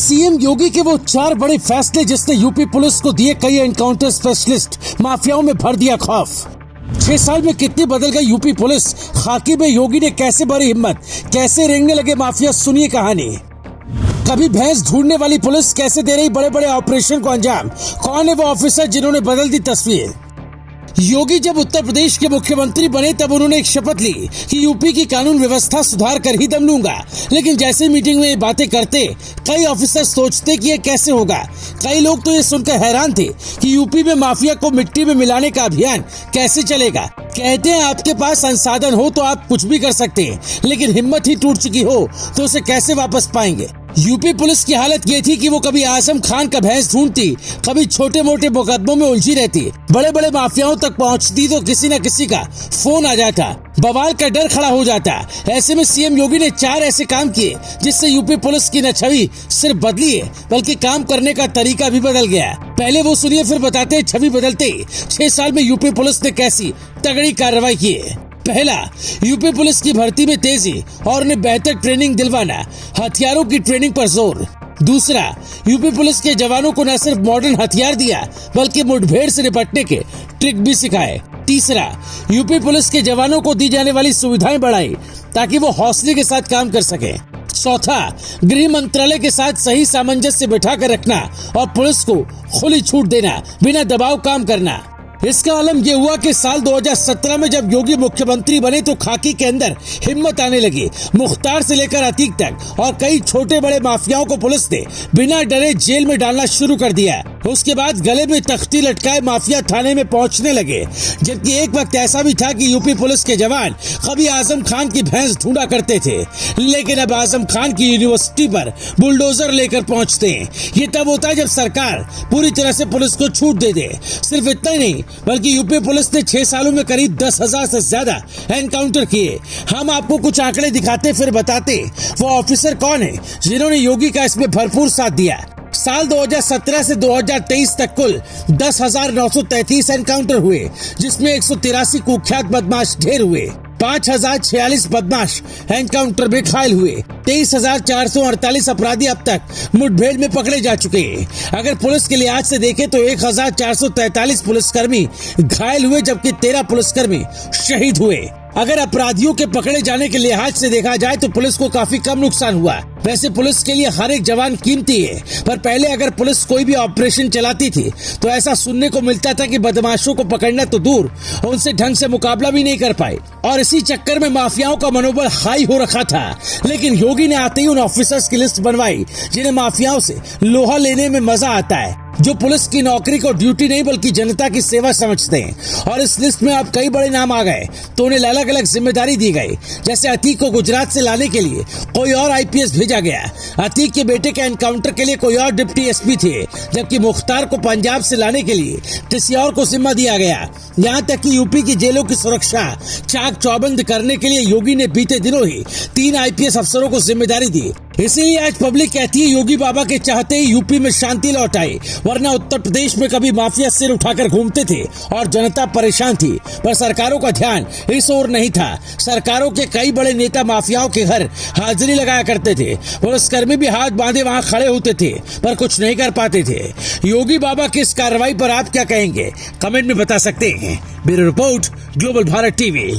CM योगी के वो 4 बड़े फैसले जिसने यूपी पुलिस को दिए कई एनकाउंटर स्पेशलिस्ट, माफियाओं में भर दिया खौफ। 6 साल में कितनी बदल गई यूपी पुलिस, खाकी में योगी ने कैसे भरी हिम्मत, कैसे रेंगने लगे माफिया, सुनिए कहानी। कभी भैंस ढूंढने वाली पुलिस कैसे दे रही बड़े बड़े ऑपरेशन को अंजाम, कौन है वो ऑफिसर जिन्होंने बदल दी तस्वीर। योगी जब उत्तर प्रदेश के मुख्यमंत्री बने तब उन्होंने एक शपथ ली कि यूपी की कानून व्यवस्था सुधार कर ही दम लूंगा। लेकिन जैसे मीटिंग में ये बातें करते, कई ऑफिसर सोचते कि ये कैसे होगा। कई लोग तो ये सुनकर हैरान थे कि यूपी में माफिया को मिट्टी में मिलाने का अभियान कैसे चलेगा। कहते हैं आपके पास संसाधन हो तो आप कुछ भी कर सकते हैं, लेकिन हिम्मत ही टूट चुकी हो तो उसे कैसे वापस पाएंगे। यूपी पुलिस की हालत ये थी कि वो कभी आजम खान का भैंस ढूंढती, कभी छोटे मोटे मुकदमों में उलझी रहती, बड़े बड़े माफियाओं तक पहुंचती तो किसी न किसी का फोन आ जाता, बवाल का डर खड़ा हो जाता। ऐसे में सीएम योगी ने 4 ऐसे काम किए जिससे यूपी पुलिस की न छवि सिर्फ बदली है बल्कि काम करने का तरीका भी बदल गया। पहले वो सुनिए फिर बताते हैं छवि बदलते 6 साल में यूपी पुलिस ने कैसी तगड़ी कार्रवाई की है। पहला, यूपी पुलिस की भर्ती में तेजी और उन्हें बेहतर ट्रेनिंग दिलवाना, हथियारों की ट्रेनिंग पर जोर। दूसरा, यूपी पुलिस के जवानों को न सिर्फ मॉडर्न हथियार दिया बल्कि मुठभेड़ से निपटने के ट्रिक भी सिखाए। तीसरा, यूपी पुलिस के जवानों को दी जाने वाली सुविधाएं बढ़ाई ताकि वो हौसले के साथ काम कर सके। चौथा, गृह मंत्रालय के साथ सही सामंजस्य बिठा कर रखना और पुलिस को खुली छूट देना, बिना दबाव काम करना। इसका आलम ये हुआ कि साल 2017 में जब योगी मुख्यमंत्री बने तो खाकी के अंदर हिम्मत आने लगी। मुख्तार से लेकर अतीक तक और कई छोटे बड़े माफियाओं को पुलिस ने बिना डरे जेल में डालना शुरू कर दिया। उसके बाद गले में तख्ती लटकाए माफिया थाने में पहुंचने लगे। जबकि एक वक्त ऐसा भी था कि यूपी पुलिस के जवान कभी आजम खान की भैंस ढूंढा करते थे, लेकिन अब आजम खान की यूनिवर्सिटी पर बुलडोजर लेकर पहुंचते हैं। ये तब होता है जब सरकार पूरी तरह से पुलिस को छूट दे दे। सिर्फ इतना ही नहीं बल्कि यूपी पुलिस ने 6 सालों में करीब 10,000 से ज्यादा एनकाउंटर किए। हम आपको कुछ आंकड़े दिखाते फिर बताते वो ऑफिसर कौन है जिन्होंने योगी का इसमें भरपूर साथ दिया। साल 2017 से 2023 तक कुल 10,933 एनकाउंटर हुए, जिसमें 183 कुख्यात बदमाश ढेर हुए, 5,046 बदमाश एनकाउंटर में घायल हुए, 23,448 अपराधी अब तक मुठभेड़ में पकड़े जा चुके हैं। अगर पुलिस के लिहाज से देखें तो 1,443 पुलिसकर्मी घायल हुए जबकि 13 पुलिसकर्मी शहीद हुए। अगर अपराधियों के पकड़े जाने के लिहाज से देखा जाए तो पुलिस को काफी कम नुकसान हुआ। वैसे पुलिस के लिए हर एक जवान कीमती है, पर पहले अगर पुलिस कोई भी ऑपरेशन चलाती थी तो ऐसा सुनने को मिलता था कि बदमाशों को पकड़ना तो दूर, उनसे ढंग से मुकाबला भी नहीं कर पाए और इसी चक्कर में माफियाओं का मनोबल हाई हो रखा था। लेकिन योगी ने आते ही उन ऑफिसर्स की लिस्ट बनवाई जिन्हें माफियाओं से लोहा लेने में मजा आता है, जो पुलिस की नौकरी को ड्यूटी नहीं बल्कि जनता की सेवा समझते हैं। और इस लिस्ट में अब कई बड़े नाम आ गए तो उन्हें अलग अलग जिम्मेदारी दी गई। जैसे अतीक को गुजरात से लाने के लिए कोई और आईपीएस भेजा गया। अतीक के बेटे के एनकाउंटर के लिए कोई और डिप्टी एसपी थे, जबकि मुख्तार को पंजाब से लाने के लिए किसी और को जिम्मा दिया गया। यहाँ तक कि यूपी की जेलों की सुरक्षा चाक चौबंद करने के लिए योगी ने बीते दिनों ही 3 आईपीएस अफसरों को जिम्मेदारी दी। इसीलिए आज पब्लिक कहती है योगी बाबा के चाहते ही यूपी में शांति लौट आई, वरना उत्तर प्रदेश में कभी माफिया सिर उठाकर घूमते थे और जनता परेशान थी। पर सरकारों का ध्यान इस ओर नहीं था। सरकारों के कई बड़े नेता माफियाओं के घर हाजिरी लगाया करते थे। पुलिसकर्मी भी हाथ बांधे वहां खड़े होते थे पर कुछ नहीं कर पाते थे। योगी बाबा की इस कार्रवाई पर आप क्या कहेंगे, कमेंट में बता सकते हैं। Bureau report, global Bharat TV.